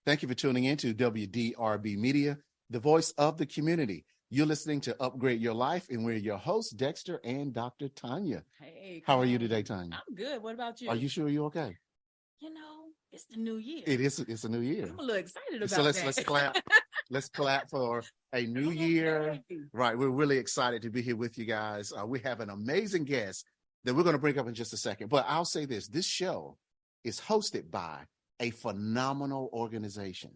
Thank you for tuning in to WDRB Media, the voice of the community. You're listening to Upgrade Your Life, and we're your hosts, Dexter and Dr. Tonya. Hey, how are you today, Tonya? I'm good. What about you? Are you sure you're okay? You know, it's the new year. It is. It's a new year. I'm a little excited about so let's that. let's clap for a new year. Right. We're really excited to be here with you guys. We have an amazing guest that we're going to bring up in just a second. But I'll say this show is hosted by a phenomenal organization.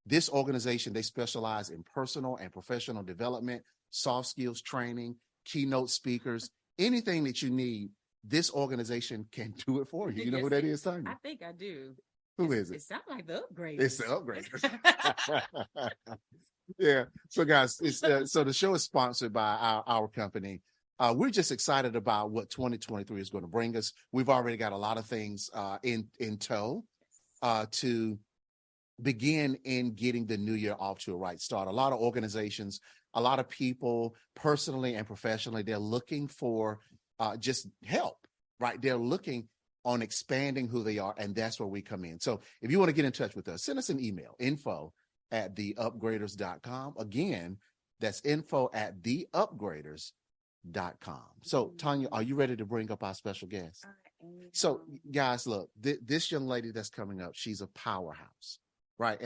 This organization, they specialize in personal and professional development, soft skills training, keynote speakers, anything that you need. This organization can do it for you. You know who that is, Tonya? I think I do. Who is it? It sounds like the Upgraders. It's the Upgraders. Yeah. So, guys, so the show is sponsored by our company. We're just excited about what 2023 is going to bring us. We've already got a lot of things in tow to begin in getting the new year off to a right start. A lot of organizations, a lot of people, personally and professionally, they're looking for just help, right? They're looking on expanding who they are, and that's where we come in. So if you want to get in touch with us, send us an email, info@theupgraders.com. Again, that's info@theupgraders.com. So, Tonya, are you ready to bring up our special guest? So, guys, look, this young lady that's coming up, she's a powerhouse, right?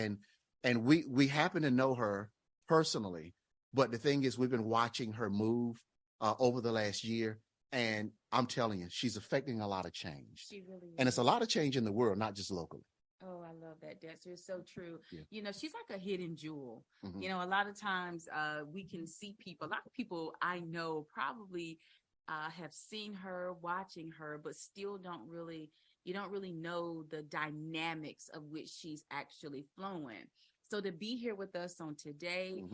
And we happen to know her personally, but the thing is, we've been watching her move over the last year, and I'm telling you, she's affecting a lot of change. She really is. And it's a lot of change in the world, not just locally. Oh, I love that, Dexter. It's so true. Yeah. You know, she's like a hidden jewel. Mm-hmm. You know, a lot of times we can see people, a lot of people I know probably have seen her, watching her, but still don't really know the dynamics of which she's actually flowing. So to be here with us on today,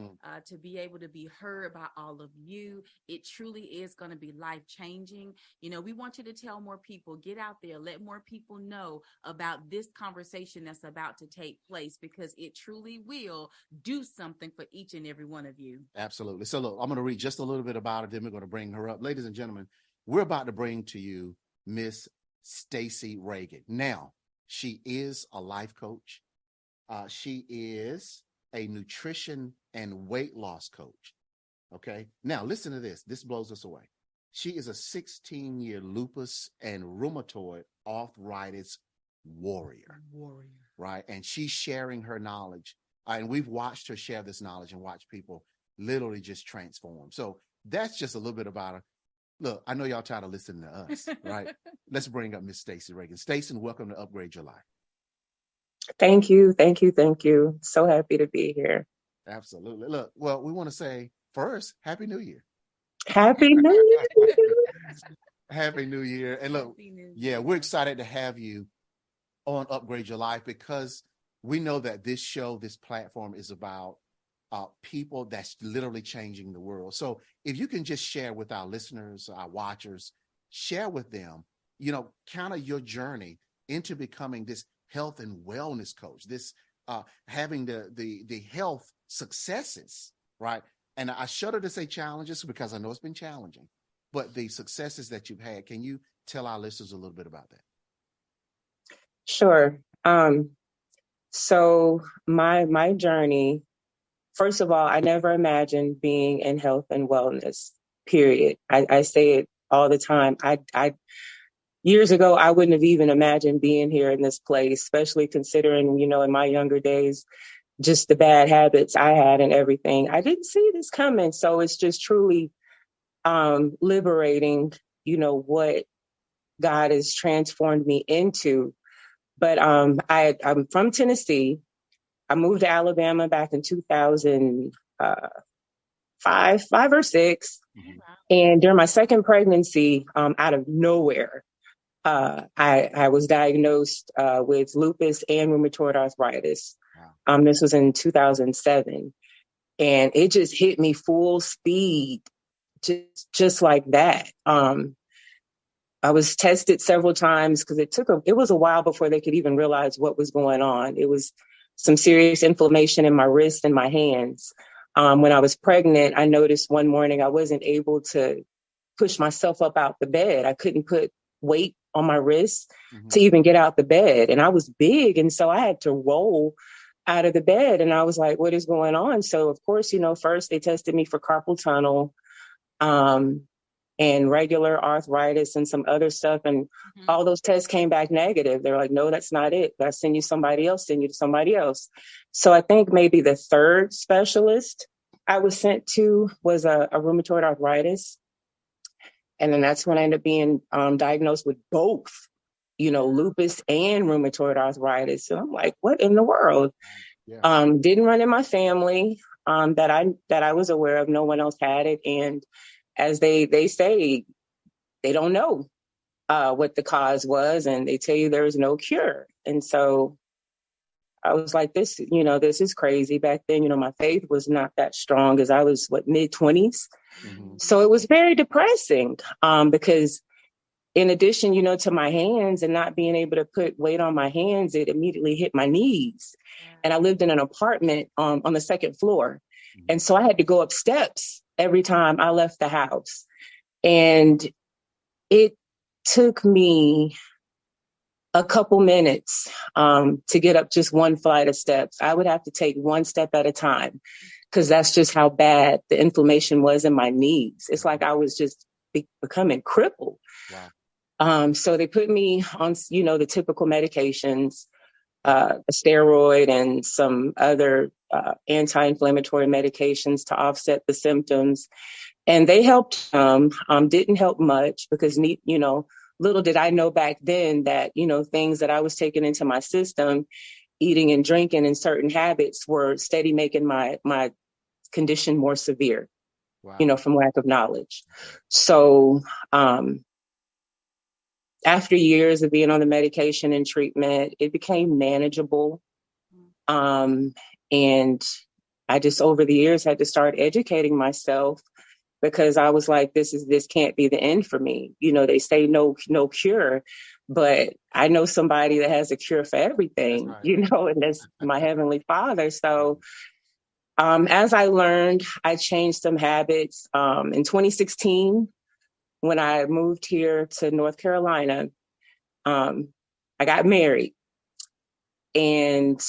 to be able to be heard by all of you, it truly is going to be life-changing. You know, we want you to tell more people, get out there, let more people know about this conversation that's about to take place, because it truly will do something for each and every one of you. Absolutely. So look, I'm going to read just a little bit about it, then we're going to bring her up. Ladies and gentlemen, we're about to bring to you Miss Stacey Ragin. Now, she is a life coach. She is a nutrition and weight loss coach. Okay. Now, listen to this. This blows us away. She is a 16-year lupus and rheumatoid arthritis warrior. Right. And she's sharing her knowledge. And we've watched her share this knowledge and watch people literally just transform. So that's just a little bit about her. Look, I know y'all tired of listening to us, right? Let's bring up Miss Stacey Ragin. Stacey, welcome to Upgrade Your Life. Thank you. So happy to be here. Absolutely. Look, well, we want to say first, Happy New Year. Happy New Year. Happy New Year. And look, we're excited to have you on Upgrade Your Life, because we know that this show, this platform is about people that's literally changing the world. So if you can just share with our listeners, our watchers, share with them, you know, kind of your journey into becoming this health and wellness coach, this having the health successes, right? And I shudder to say challenges because I know it's been challenging, but the successes that you've had, can you tell our listeners a little bit about that? Sure. So my journey, first of all, I never imagined being in health and wellness, period. I say it all the time. I years ago, I wouldn't have even imagined being here in this place, especially considering, you know, in my younger days, just the bad habits I had and everything. I didn't see this coming. So it's just truly liberating, you know, what God has transformed me into. But I'm from Tennessee. I moved to Alabama back in 2005 or 6. Mm-hmm. And during my second pregnancy, out of nowhere, I was diagnosed with lupus and rheumatoid arthritis. Wow. This was in 2007. And it just hit me full speed, just like that. I was tested several times because it was a while before they could even realize what was going on. It was some serious inflammation in my wrist and my hands. When I was pregnant, I noticed one morning I wasn't able to push myself up out the bed. I couldn't put weight on my wrist to even get out the bed. And I was big. And so I had to roll out of the bed. And I was like, what is going on? So of course, first they tested me for carpal tunnel, and regular arthritis and some other stuff. And all those tests came back negative. They're like, no, that's not it. I'll send you to somebody else. So I think maybe the third specialist I was sent to was a rheumatoid arthritis. And then that's when I ended up being diagnosed with both, lupus and rheumatoid arthritis. So I'm like, what in the world? Yeah. Didn't run in my family that I was aware of. No one else had it. And as they say, they don't know what the cause was, and they tell you there is no cure. And so I was like, this is crazy. Back then, my faith was not that strong, as I was mid-20s. So it was very depressing because in addition, to my hands and not being able to put weight on my hands, it immediately hit my knees. And I lived in an apartment on the second floor. And so I had to go up steps every time I left the house. And it took me a couple minutes to get up just one flight of steps. I would have to take one step at a time because that's just how bad the inflammation was in my knees. It's like I was just becoming crippled. Wow. So they put me on, the typical medications, a steroid and some other anti-inflammatory medications to offset the symptoms. And they helped, didn't help much because, little did I know back then that, things that I was taking into my system, eating and drinking and certain habits were steady making my condition more severe, wow. From lack of knowledge. So after years of being on the medication and treatment, it became manageable. And I just over the years had to start educating myself because I was like, this can't be the end for me. They say no cure, but I know somebody that has a cure for everything, right. And that's my Heavenly Father. So as I learned, I changed some habits. In 2016, when I moved here to North Carolina, I got married. And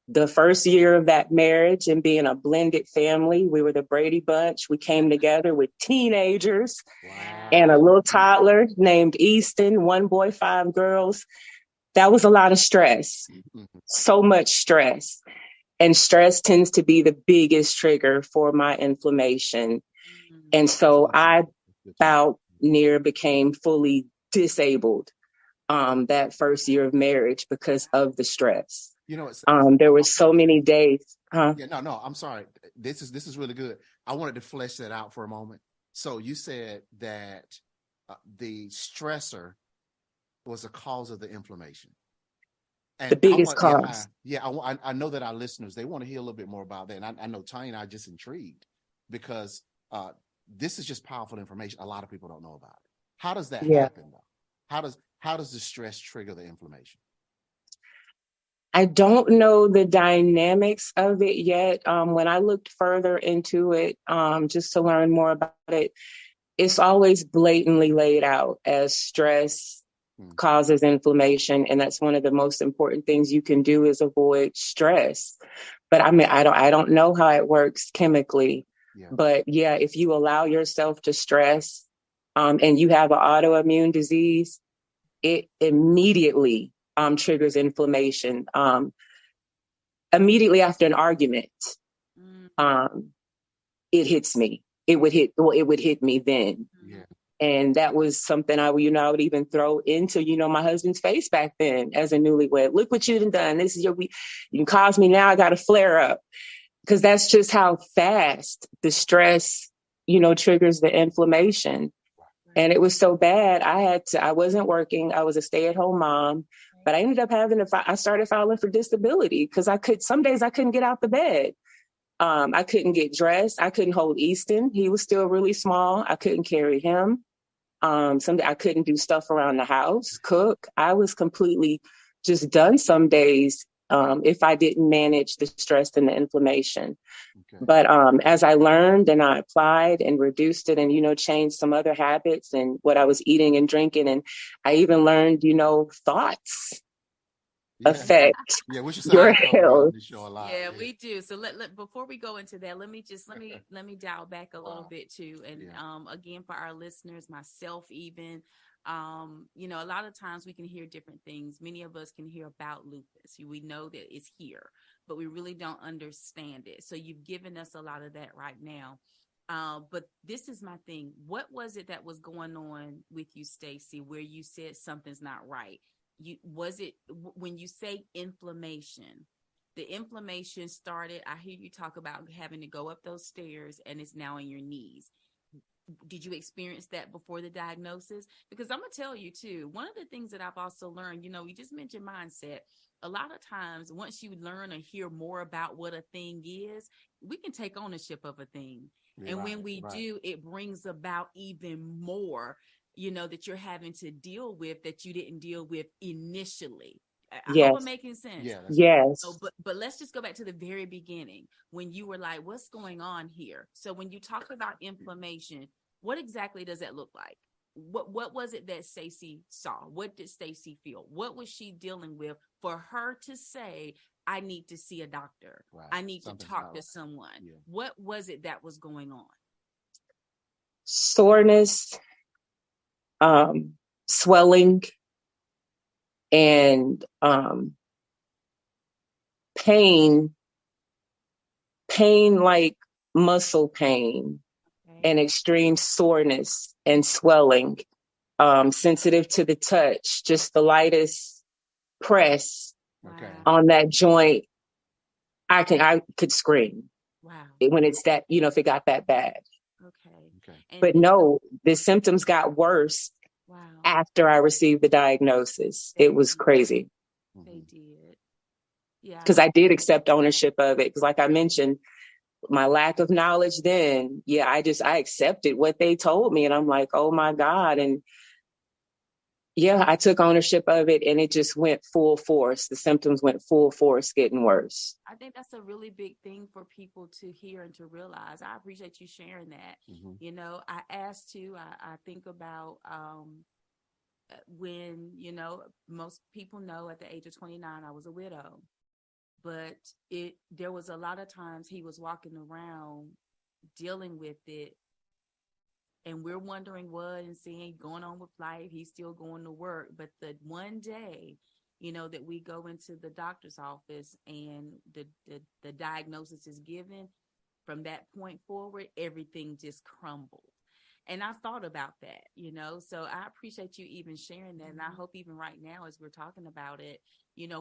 the first year of that marriage and being a blended family, we were the Brady Bunch. We came together with teenagers wow. and a little toddler named Easton, 1 boy, 5 girls. That was a lot of stress, so much stress. And stress tends to be the biggest trigger for my inflammation. And so I about near became fully disabled that first year of marriage because of the stress. There were so many days. Yeah, no, I'm sorry. This is really good. I wanted to flesh that out for a moment. So you said that the stressor was the cause of the inflammation. And the biggest cause. I know that our listeners, they want to hear a little bit more about that. And I know Tonya and I are just intrigued because this is just powerful information. A lot of people don't know about it. How does that happen though? How does the stress trigger the inflammation? I don't know the dynamics of it yet. When I looked further into it, just to learn more about it, it's always blatantly laid out as stress causes inflammation. And that's one of the most important things you can do is avoid stress. But I don't know how it works chemically. Yeah. But yeah, if you allow yourself to stress and you have an autoimmune disease, it immediately triggers inflammation. Immediately after an argument, it hits me. It would hit me then. Yeah. And that was something I would even throw into, my husband's face back then as a newlywed. Look what you've done. This is you can cause me now. I got to flare up because that's just how fast the stress, triggers the inflammation. And it was so bad. I wasn't working. I was a stay-at-home mom. But I ended up I started filing for disability because some days I couldn't get out the bed. I couldn't get dressed. I couldn't hold Easton. He was still really small. I couldn't carry him. Someday I couldn't do stuff around the house, cook. I was completely just done some days if I didn't manage the stress and the inflammation. Okay. But as I learned and I applied and reduced it and, changed some other habits and what I was eating and drinking. And I even learned, thoughts. affect we should your talk about health. this show a lot. Yeah, we do. So let before we go into that, let me dial back a little bit too. And again, for our listeners, myself even, a lot of times we can hear different things. Many of us can hear about lupus. We know that it's here, but we really don't understand it. So you've given us a lot of that right now. But this is my thing. What was it that was going on with you, Stacey, where you said something's not right? Was it when you say inflammation, the inflammation started? I hear you talk about having to go up those stairs and it's now in your knees. Did you experience that before the diagnosis? Because I'm going to tell you too, one of the things that I've also learned, you just mentioned mindset. A lot of times once you learn or hear more about what a thing is, we can take ownership of a thing. And when we do, it brings about even more, that you're having to deal with that you didn't deal with initially. I hope I'm making sense. Yes. So, but let's just go back to the very beginning when you were like, what's going on here? So when you talk about inflammation, what exactly does that look like? What was it that Stacey saw? What did Stacey feel? What was she dealing with for her to say, I need to see a doctor. I need to talk to someone. Yeah. What was it that was going on? Soreness, swelling, and pain like muscle pain, and extreme soreness and swelling, sensitive to the touch, just the lightest press on that joint. I could scream. Wow. When it's that, if it got that bad. Okay. But no, the symptoms got worse after I received the diagnosis. It was crazy. They did. Yeah. Because I did accept ownership of it. Because like I mentioned, my lack of knowledge then, I accepted what they told me. And I'm like, oh my God. And I took ownership of it and it just went full force. The symptoms went full force, getting worse. I think that's a really big thing for people to hear and to realize. I appreciate you sharing that. Mm-hmm. I asked you, I think about when, most people know at the age of 29, I was a widow. But there was a lot of times he was walking around dealing with it. And we're wondering what and seeing going on with life. He's still going to work. But the one day, that we go into the doctor's office and the diagnosis is given, from that point forward, everything just crumbled. And I thought about that, so I appreciate you even sharing that. And I hope even right now, as we're talking about it,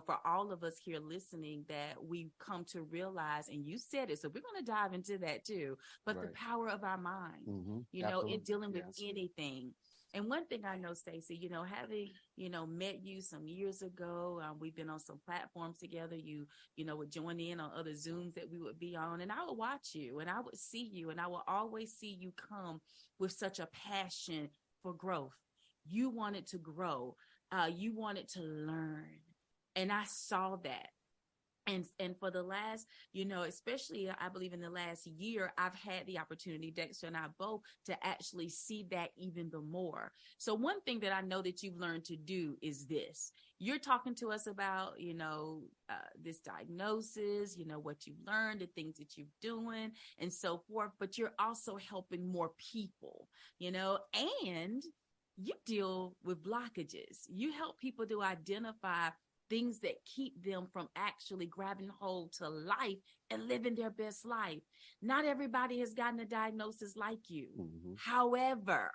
for all of us here listening, that we come to realize, and you said it, so we're going to dive into that too, but the power of our mind, in dealing with anything. And one thing I know, Stacey, having, met you some years ago, we've been on some platforms together. You would join in on other Zooms that we would be on, and I would watch you and I would see you, and I will always see you come with such a passion for growth. You wanted to grow. You wanted to learn. And I saw that. And for the last, especially I believe in the last year, I've had the opportunity, Dexter and I both, to actually see that even the more. So one thing that I know that you've learned to do is this. You're talking to us about, this diagnosis, what you've learned, the things that you're doing and so forth, but you're also helping more people, and you deal with blockages. You help people to identify things that keep them from actually grabbing hold to life and living their best life. Not everybody has gotten a diagnosis like you. Mm-hmm. However,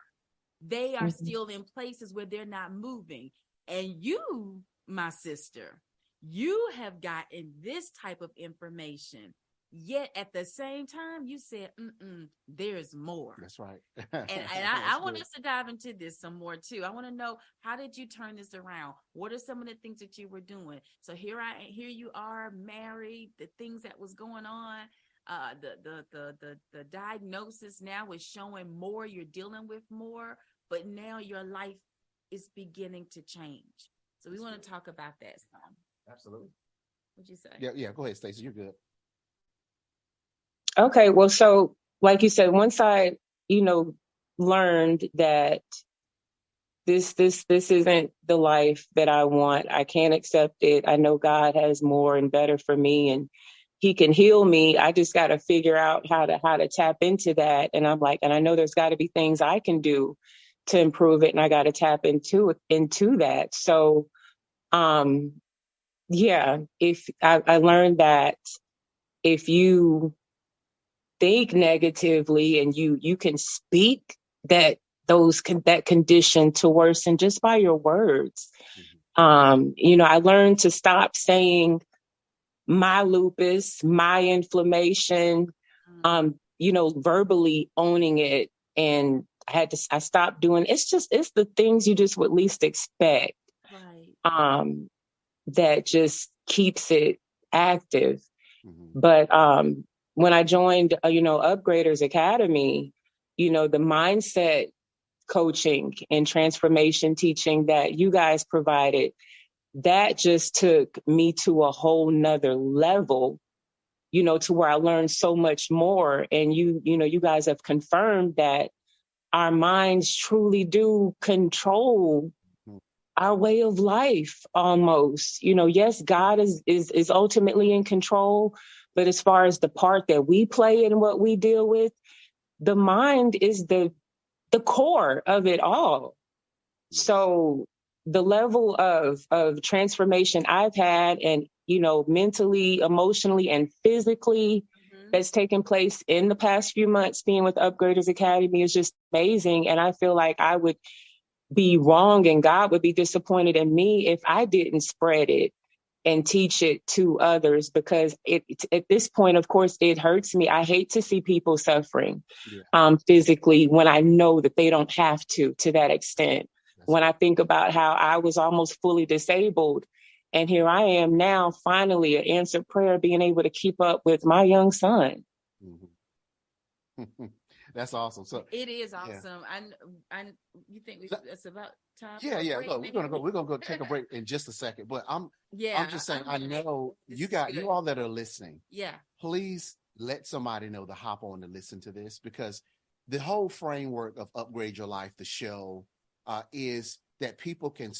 they are still in places where they're not moving. And you, my sister, you have gotten this type of information. Yet at the same time, you said, there's more. That's right. And I want us to dive into this some more too. I want to know, how did you turn this around? What are some of the things that you were doing? So here you are, married, the things that was going on, the diagnosis now is showing more, you're dealing with more, but now your life is beginning to change. So we want to talk about that some. Absolutely. What'd you say? Yeah. Go ahead, Stacey. You're good. Okay, well, so like you said, once I, learned that this isn't the life that I want. I can't accept it. I know God has more and better for me, and he can heal me. I just got to figure out how to tap into that. And I'm like, and I know there's got to be things I can do to improve it. And I got to tap into that. So, yeah, if I learned that if you think negatively and you can speak that that condition to worsen just by your words. I learned to stop saying my lupus, my inflammation, verbally owning it. And I stopped doing, it's the things you just would least expect. Right. That just keeps it active. But when I joined, Upgraders Academy, the mindset coaching and transformation teaching that you guys provided, that just took me to a whole nother level, to where I learned so much more. And you guys have confirmed that our minds truly do control our way of life almost. Yes, God is ultimately in control, but as far as the part that we play in what we deal with, the mind is the core of it all. So the level of transformation I've had, and mentally, emotionally, and physically that's taken place in the past few months being with Upgraders Academy is just amazing. And I feel like I would be wrong and God would be disappointed in me if I didn't spread it and teach it to others, because at this point, of course, it hurts me. I hate to see people suffering physically when I know that they don't have to that extent. When I think about how I was almost fully disabled, and here I am now, finally, an answered prayer, being able to keep up with my young son. That's awesome. So it is awesome. Yeah. You think it's about time? Yeah. Look, we're gonna go take a break in just a second. But I'm just saying, I know you all that are listening. Yeah. Please let somebody know to hop on to listen to this, because the whole framework of Upgrade Your Life, the show, is that people can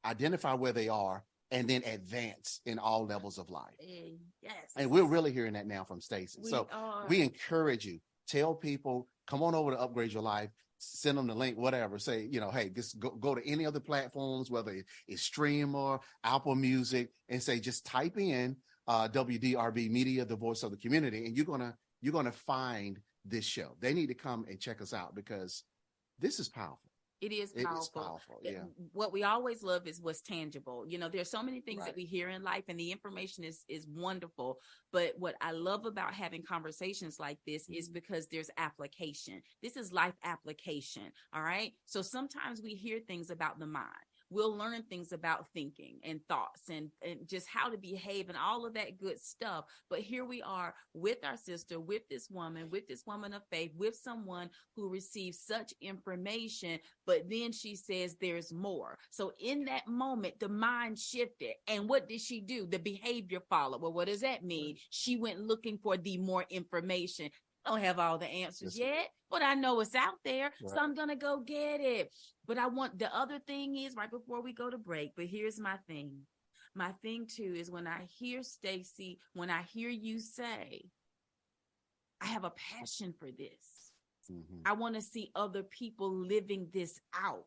identify where they are and then advance in all levels of life. Yes. And we're really hearing that now from Stacey. So we encourage you. Tell people, come on over to Upgrade Your Life, send them the link, whatever. Say, hey, just go to any other platforms, whether it's Streema, Apple Music, and say, just type in WDRB Media, the voice of the community, and you're gonna find this show. They need to come and check us out, because this is powerful. It is powerful. Yeah. What we always love is what's tangible. There's so many things that we hear in life, and the information is wonderful. But what I love about having conversations like this is because there's application. This is life application. All right. So sometimes we hear things about the mind. We'll learn things about thinking and thoughts and just how to behave and all of that good stuff. But here we are with our sister, with this woman of faith, with someone who receives such information, but then she says there's more. So in that moment, the mind shifted. And what did she do? The behavior followed. Well, what does that mean? She went looking for the more information. I don't have all the answers yet, but I know it's out there. So I'm going to go get it. But the other thing is, right before we go to break, but here's my thing. My thing too is when I hear Stacey, when I hear you say, I have a passion for this. I want to see other people living this out.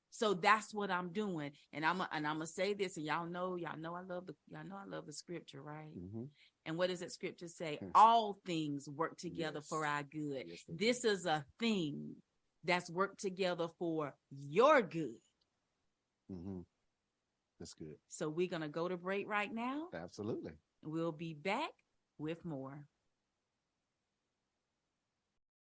So that's what I'm doing. And I'm gonna say this, and y'all know I love the scripture, right? And what does that scripture say? All things work together for our good. Yes, this is a thing that's worked together for your good. That's good. So we're going to go to break right now. Absolutely. We'll be back with more.